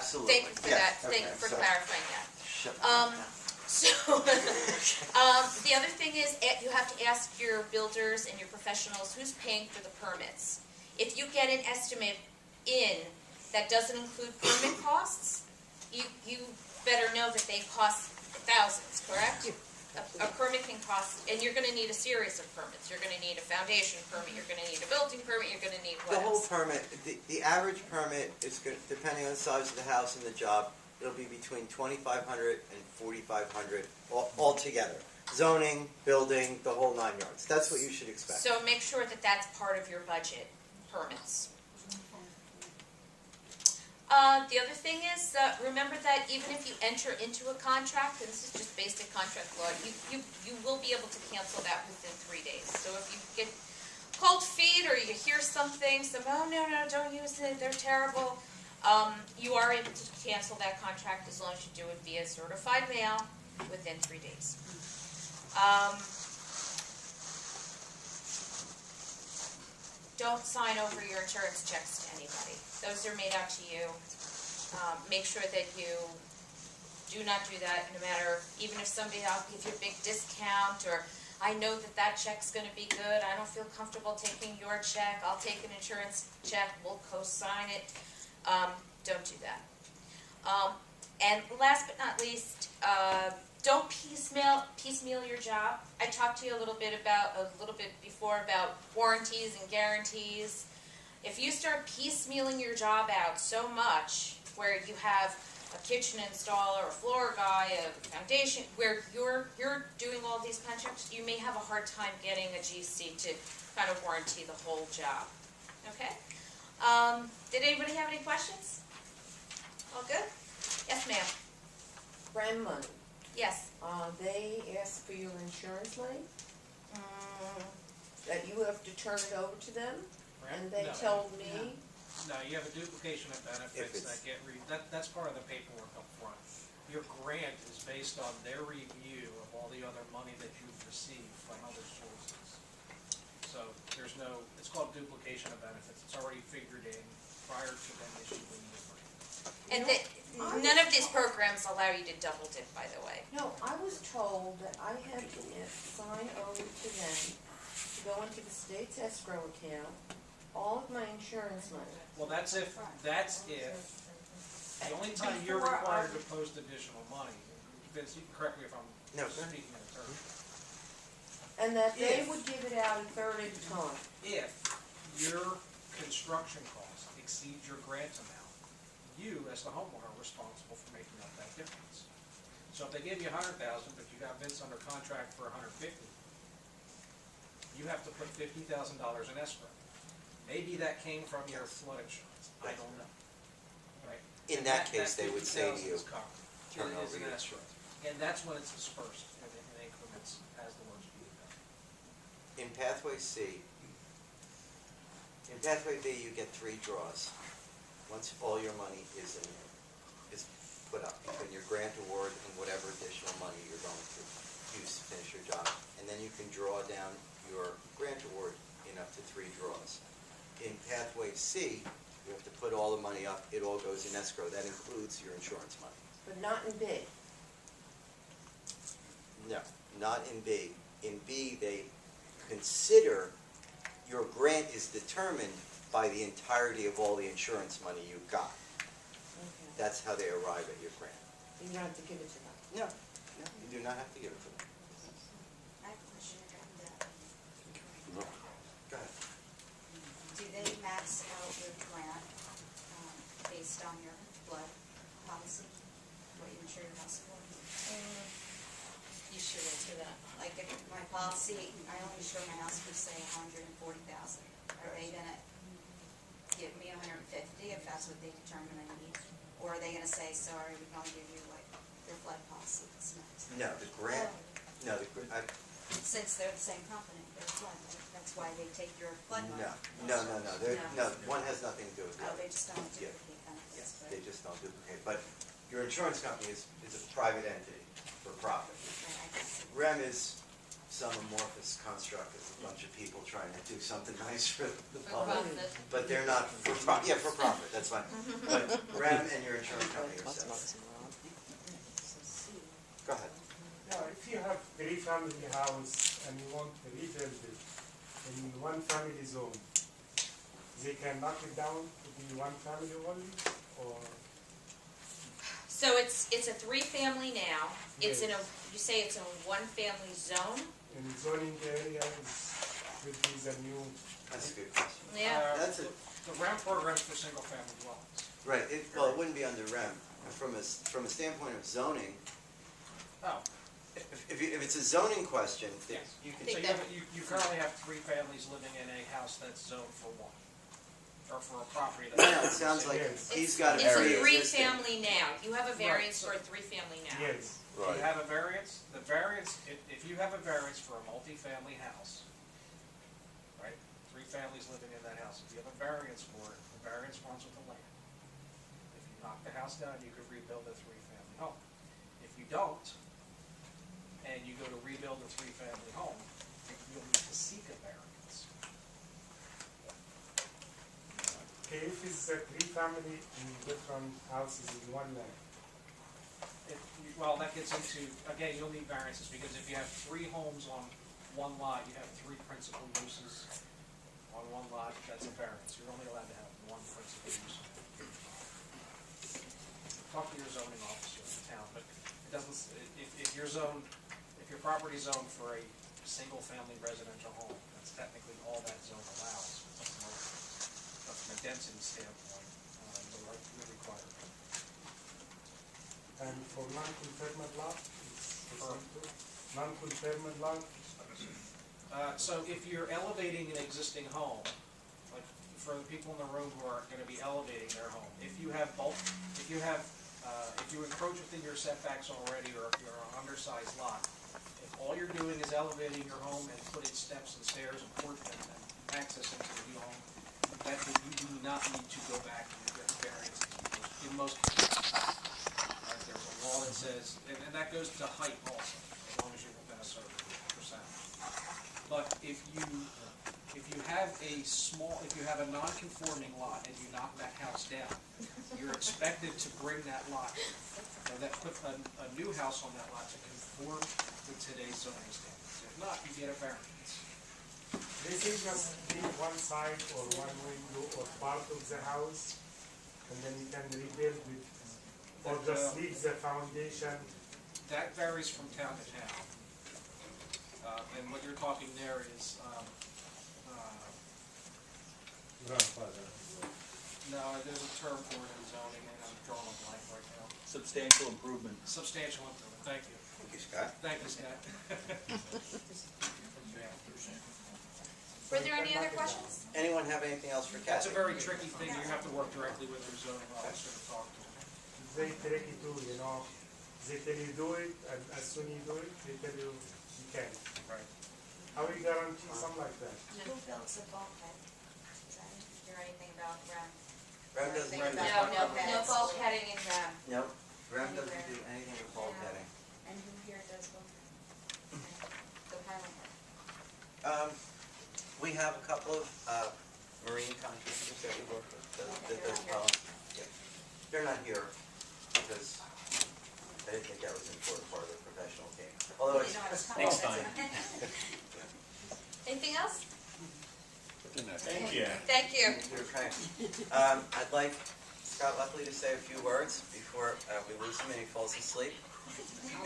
Absolutely. Thank you for Yes. that, thank you Okay, for so- clarifying that. Shut Um, up. So, the other thing is, you have to ask your builders and your professionals who's paying for the permits. If you get an estimate in that doesn't include permit costs, you better know that they cost thousands, correct? A permit can cost, and you're gonna need a series of permits. You're gonna need a foundation permit, you're gonna need a building permit, you're gonna need what The whole else? permit, the average permit is good, depending on the size of the house and the job, it'll be between 2,500 and 4,500 altogether. Zoning, building, the whole 9 yards. That's what you should expect. So make sure that that's part of your budget, permits. The other thing is, remember that even if you enter into a contract, and this is just basic contract law, you will be able to cancel that within 3 days. So if you get cold feet or you hear something, oh no, don't use it, they're terrible, you are able to cancel that contract as long as you do it via certified mail within 3 days. Don't sign over your insurance checks to anybody. Those are made out to you. Make sure that you do not do that, no matter, even if somebody, I'll give you a big discount, or I know that check's gonna be good, I don't feel comfortable taking your check, I'll take an insurance check, we'll co-sign it. Don't do that. And last but not least, don't piecemeal your job. I talked to you a little bit before about warranties and guarantees. If you start piecemealing your job out so much, where you have a kitchen installer, a floor guy, a foundation, where you're doing all these contracts, you may have a hard time getting a GC to kind of warranty the whole job. Okay? Did anybody have any questions? All good? Yes, ma'am. Brand money. Yes. They ask for your insurance money, that you have to turn it over to them, and they No. told me, No, you have a duplication of benefits that get that's part of the paperwork up front. Your grant is based on their review of all the other money that you've received from other sources. So there's no, it's called duplication of benefits. It's already figured in prior to them issuing the grant. And none of these programs allow you to double dip, by the way. no, I was told that I had to sign over to them to go into the state's escrow account, all of my insurance money. Well, that's if, the only time you're required to post additional money, Vince, you can correct me if I'm No, sir. speaking in terms. And that they If- would give it out a third at a time. If your construction cost exceeds your grant amount, you, as the homeowner, are responsible for making up that difference. So if they give you $100,000, but you got Vince under contract for $150,000, you have to put $50,000 in escrow. Maybe that came from your flood insurance, I don't know, right? In that case, they would say to $50,000 you, is covered. turn It is over an your escrow. And that's when it's dispersed in increments as the work's being done. in Pathway C, in Pathway B, you get 3 draws. Once all your money is put up, between your grant award and whatever additional money you're going to use to finish your job. And then you can draw down your grant award in up to 3 draws. In Pathway C, you have to put all the money up, it all goes in escrow. That includes your insurance money. But not in B. No, not in B. In B, they consider your grant is determined by the entirety of all the insurance money you got. Okay. That's how they arrive at your grant. You don't have to give it to them. No, you do not have to give it to them. I have a question about that. Go ahead. Do they max out your grant based on your flood policy, what you insure your house for? You should answer that. Like if my policy, I only insure my house for say $140,000. Are they gonna give me $150 if that's what they determine I need? Or are they gonna say, sorry, we can only give you what your flood policy is max? No, the grant, Since they're the same company, they're flood, that's why they take your flood money. no, one has nothing to do with the Oh, other. they just don't Yeah. duplicate benefits. Yes, but- they just don't duplicate. But your insurance company is a private entity for profit. Right, I can see. REM is some amorphous construct, it's a bunch of people trying to do something nice for the For public. profit. But they're not, for profit, that's fine. But REM and your insurance company are separate. Go ahead. Yeah, if you have three-family house and you want to rebuild it in one family zone, they can knock it down to be one family only, or? So it's a three-family now. It's in a, Yes. you say it's in a one-family zone? In zoning areas, with these a new, That's a good question. Yeah. That's it. The REM program's for single-family dwellings. Right, well, it wouldn't be under REM. From a standpoint of zoning, Oh, if it's a zoning question, yes. you can. So you currently have three families living in a house that's zoned for one, or for a property that's. No, it sounds like Yes. he's got a It's a pre-existing. three-family now. You have a variance Right, for a three-family now. yes, If you have a variance, the variance, if you have a variance for a multifamily house, right, three families living in that house, if you have a variance for it, the variance runs with the land. If you knock the house down, you could rebuild a three-family home. If you don't, and you go to rebuild a three-family home, you'll need to seek a variance. okay, if it's a three-family in different houses in one land, Well, that gets into, again, you'll need variances, because if you have three homes on one lot, you have three principal uses on one lot, that's a variance. You're only allowed to have one principal use. Talk to your zoning officer in the town, but it doesn't, if you're zoned, if your property's zoned for a single-family residential home, that's technically all that zone allows. But from a density standpoint, you're required. and for non-conformant lot, it's the same too? Non-conformant lot, So if you're elevating an existing home, like for the people in the room who are gonna be elevating their home, if you have if you encroach within your setbacks already, or if you're an undersized lot, if all you're doing is elevating your home and putting steps and stairs and porch and access into the new home, you do not need to go back and get variances in most cases. Right, there's a law that says, and that goes to height also, as long as you're within a certain percent. But if you have a non-conforming lot and you knock that house down, you're expected to bring that lot, put a new house on that lot to conform with today's zoning standards. If not, you get a variance. they say just leave one side or one window or part of the house, and then you can rebuild with, or just leave the foundation. That varies from town to town. And what you're talking there is, no, there's a term for it in zoning, and I'm drawing a blank right now. Substantial improvement. Substantial improvement, thank you. Thank you, Scott. Thank you, Scott. Were there any other questions? Anyone have anything else for That's a Kathy? very tricky thing, you have to work directly with your zoning officer to talk to. They tricky too, you know. They tell you do it, and as soon you do it, they tell you you can't. Right. How we guarantee something like that? Who builds a bulkhead? Does that hear anything about REM? REM doesn't Think do about No, that. no bulkheading in REM. No, REM doesn't do anything with bulkheading. And who here does bulkhead? Go Highland. We have a couple of marine contractors that we work with. Yeah. They're not here because I didn't think that was an important part of the professional team. Although it's, Next time. Anything else? Thank you. Thank you. you're kind. I'd like Scott Buckley to say a few words before we lose him and he falls asleep.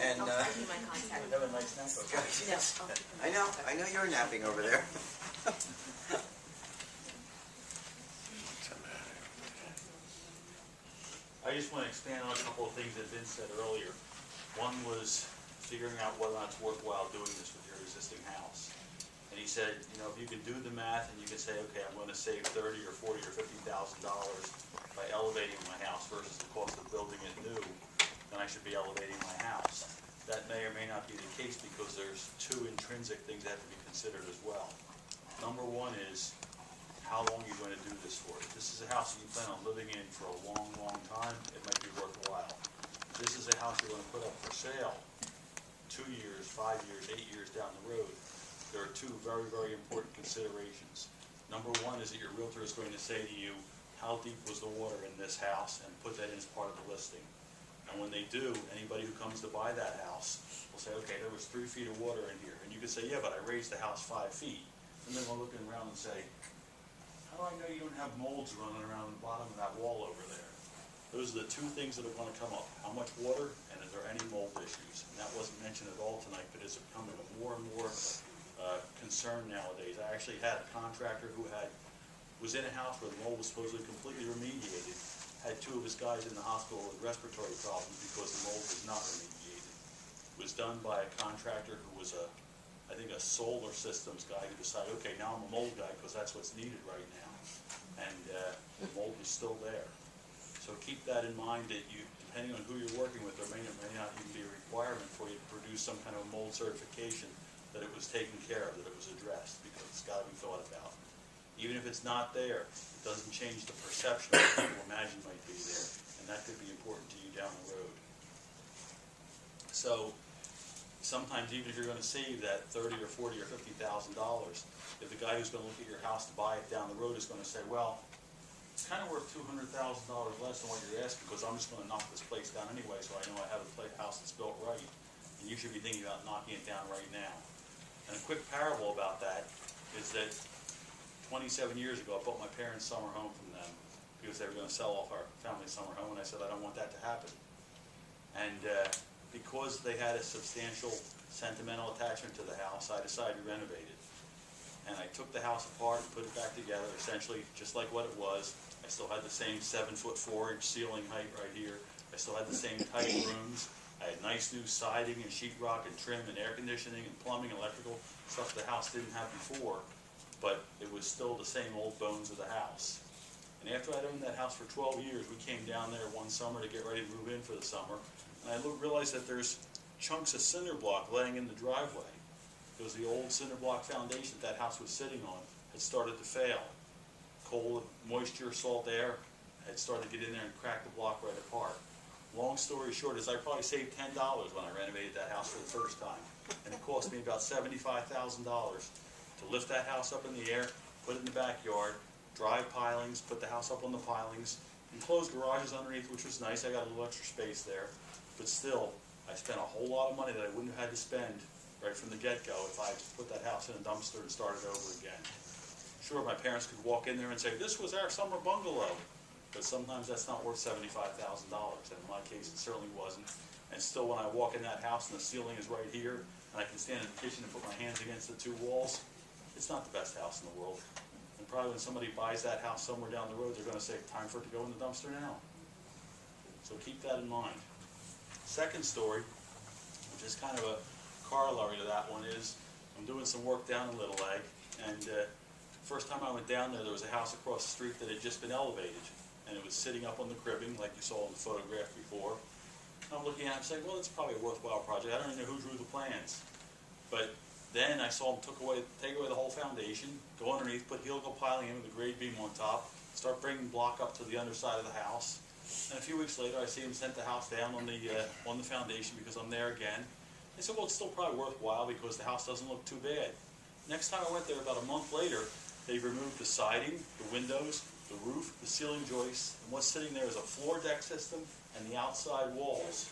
And, I'll give you my contact. Have a nice nap. I know you're napping over there. I just want to expand on a couple of things that Vince said earlier. One was figuring out whether or not it's worthwhile doing this with your existing house. And he said, you know, if you can do the math and you can say, okay, I'm going to save $30,000 or $40,000 or $50,000 by elevating my house versus the cost of building it new, then I should be elevating my house. That may or may not be the case because there's two intrinsic things that have to be considered as well. Number one is, how long are you going to do this for? If this is a house that you plan on living in for a long, long time, it might be worthwhile. If this is a house you're going to put up for sale 2 years, 5 years, 8 years down the road, there are two very, very important considerations. Number one is that your realtor is going to say to you, how deep was the water in this house, and put that in as part of the listing. And when they do, anybody who comes to buy that house will say, okay, there was 3 feet of water in here. And you can say, yeah, but I raised the house 5 feet. And then they'll look around and say, how do I know you don't have molds running around the bottom of that wall over there? Those are the two things that are going to come up. How much water, and is there any mold issues? And that wasn't mentioned at all tonight, but it's becoming a more and more concern nowadays. I actually had a contractor who was in a house where the mold was supposedly completely remediated, had 2 of his guys in the hospital with respiratory problems because the mold was not remediated. It was done by a contractor who was I think a solar systems guy who decided, okay, now I'm a mold guy because that's what's needed right now. And the mold is still there. So keep that in mind that you, depending on who you're working with, there may or may not even be a requirement for you to produce some kind of mold certification that it was taken care of, that it was addressed, because it's got to be thought about. Even if it's not there, it doesn't change the perception that people imagine might be there, and that could be important to you down the road. So sometimes even if you're going to save that $30,000 or $40,000 or $50,000, if the guy who's going to look at your house to buy it down the road is going to say, well, it's kind of worth $200,000 less than what you're asking because I'm just going to knock this place down anyway, so I know I have a house that's built right. And you should be thinking about knocking it down right now. And a quick parable about that is that 27 years ago, I bought my parents' summer home from them because they were going to sell off our family summer home, and I said, I don't want that to happen. And because they had a substantial sentimental attachment to the house, I decided to renovate it. And I took the house apart and put it back together, essentially just like what it was. I still had the same 7'4" ceiling height right here. I still had the same tight rooms. I had nice new siding and sheetrock and trim and air conditioning and plumbing, electrical, stuff the house didn't have before. But it was still the same old bones of the house. And after I'd owned that house for 12 years, we came down there one summer to get ready to move in for the summer. And I realized that there's chunks of cinder block laying in the driveway. Because the old cinder block foundation that house was sitting on had started to fail. Cold, moisture, salt air had started to get in there and crack the block right apart. Long story short is I probably saved $10 when I renovated that house for the first time. And it cost me about $75,000 to lift that house up in the air, put it in the backyard, drive pilings, put the house up on the pilings, enclosed garages underneath, which was nice. I got a little extra space there. But still, I spent a whole lot of money that I wouldn't have had to spend right from the get-go if I put that house in a dumpster and started over again. Sure, my parents could walk in there and say, this was our summer bungalow. But sometimes that's not worth $75,000, and in my case it certainly wasn't. And still when I walk in that house and the ceiling is right here, and I can stand in the kitchen and put my hands against the 2 walls, it's not the best house in the world. And probably when somebody buys that house somewhere down the road, they're going to say, time for it to go in the dumpster now. So keep that in mind. Second story, which is kind of a corollary to that one, is I'm doing some work down in Little Egg, and first time I went down there, there was a house across the street that had just been elevated, and it was sitting up on the cribbing like you saw in the photograph before. And I'm looking at it and saying, well, it's probably a worthwhile project. I don't even know who drew the plans. But then I saw them take away the whole foundation, go underneath, put helical piling in with a grade beam on top, start bringing block up to the underside of the house. And a few weeks later, I see them sent the house down on the foundation because I'm there again. They said, well, it's still probably worthwhile because the house doesn't look too bad. Next time I went there, about a month later, they've removed the siding, the windows, the roof, the ceiling joists, and what's sitting there is a floor deck system and the outside walls.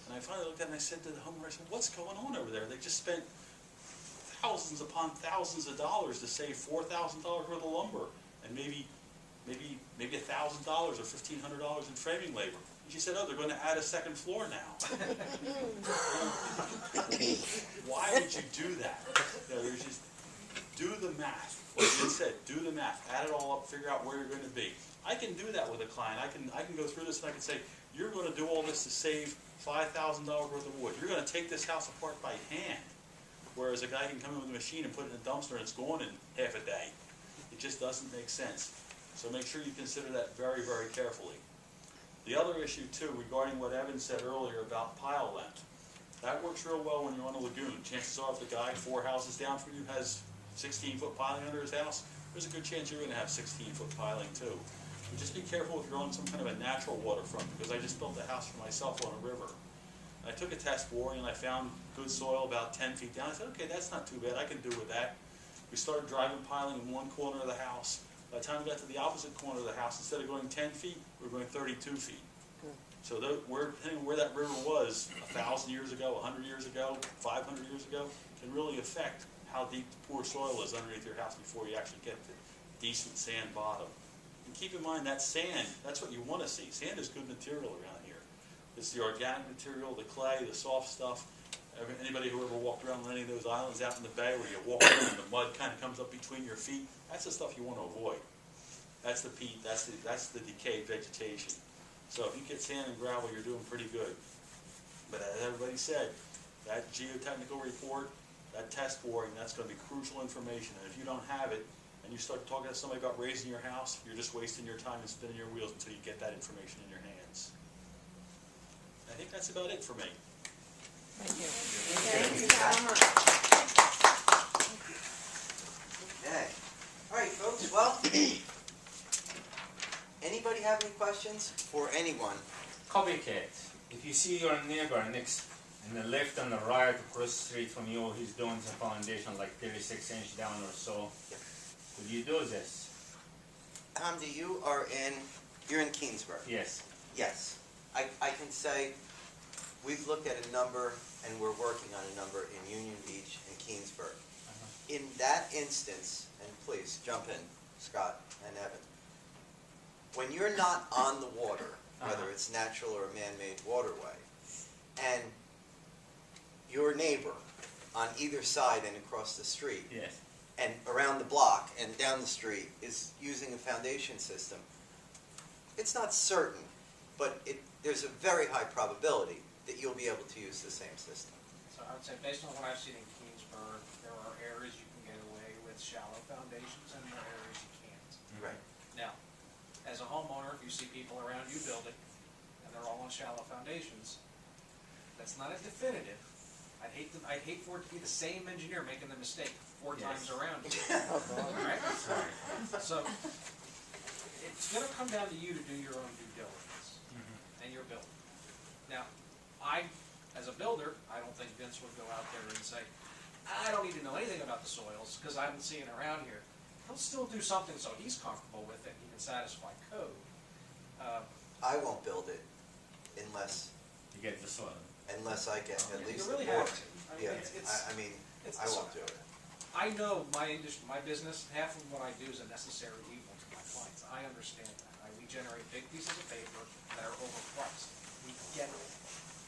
And I finally looked at it and I said to the homeowner, I said, what's going on over there? They just spent thousands upon thousands of dollars to save $4,000 worth of lumber and maybe $1,000 or $1,500 in framing labor. And she said, oh, they're going to add a second floor now. Why would you do that? You know, there's just, do the math. Like you said, do the math. Add it all up, figure out where you're going to be. I can do that with a client. I can go through this and I can say, you're going to do all this to save $5,000 worth of wood. You're going to take this house apart by hand. Whereas a guy can come in with a machine and put it in a dumpster and it's gone in half a day. It just doesn't make sense. So make sure you consider that very, very carefully. The other issue too, regarding what Evan said earlier about pile length. That works real well when you're on a lagoon. Chances are if the guy 4 houses down from you has 16-foot piling under his house, there's a good chance you're going to have 16-foot piling too. But just be careful if you're on some kind of a natural waterfront, because I just built a house for myself on a river. I took a test boring and I found good soil about 10 feet down. I said, okay, that's not too bad, I can do with that. We started driving piling in one corner of the house. By the time we got to the opposite corner of the house, instead of going 10 feet, we were going 32 feet. So depending on where that river was 1,000 years ago, 100 years ago, 500 years ago, can really affect how deep the poor soil is underneath your house before you actually get to decent sand bottom. And keep in mind that sand, that's what you want to see. Sand is good material around here. It's the organic material, the clay, the soft stuff. Anybody who ever walked around on any of those islands out in the bay where you walk around and the mud kind of comes up between your feet, that's the stuff you want to avoid. That's the peat, that's the decayed vegetation. So if you get sand and gravel, you're doing pretty good. But as everybody said, that geotechnical report, that test boring, that's going to be crucial information. And if you don't have it, and you start talking to somebody about raising your house, you're just wasting your time and spinning your wheels until you get that information in your hands. I think that's about it for me. Thank you so much. Okay. All right, folks, well, anybody have any questions for anyone? Copycat. If you see your neighbor next in the left and the right across the street from you, he's doing some foundation like 36 inch down or so. Yep. Will you do this? Hamdi, you're in Keensburg. Yes. Yes. I can say we've looked at a number and we're working on a number in Union Beach and Keensburg. In that instance, and please jump in, Scott and Evan, when you're not on the water, whether it's natural or a man-made waterway, and your neighbor on either side and across the street, Yes. and around the block and down the street is using a foundation system, it's not certain, but there's a very high probability that you'll be able to use the same system. So I would say, based on what I've seen in Keensburg, there are areas you can get away with shallow foundations and there are areas you can't. Right. Now, as a homeowner, if you see people around you building, and they're all on shallow foundations, that's not a definitive. I'd hate for it to be the same engineer making the mistake 4 times around you. Right? So, it's gonna come down to you to do your own due diligence, and your building. Now, as a builder, I don't think Vince would go out there and say, I don't need to know anything about the soils, because I haven't seen it around here. He'll still do something so he's comfortable with it, and he can satisfy code. I won't build it unless You get the soil. I get at You least really the have board. to. I mean, Yeah, it's- I mean, it's I the won't do soil. it. I know my industry, my business, half of what I do is a necessary evil to my clients. I understand that. We generate big pieces of paper that are overpriced. We get it.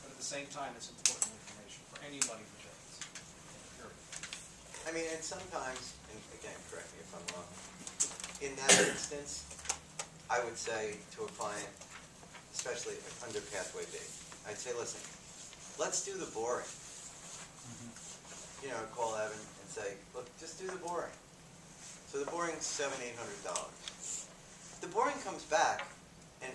But at the same time, it's important information for anybody who builds. Period. I mean, and sometimes, and again, correct me if I'm wrong, in that instance, I would say to a client, especially under Pathway B, I'd say, listen, let's do the boring. You know, call Evan and say, look, just do the boring. So the boring's $700–800. The boring comes back and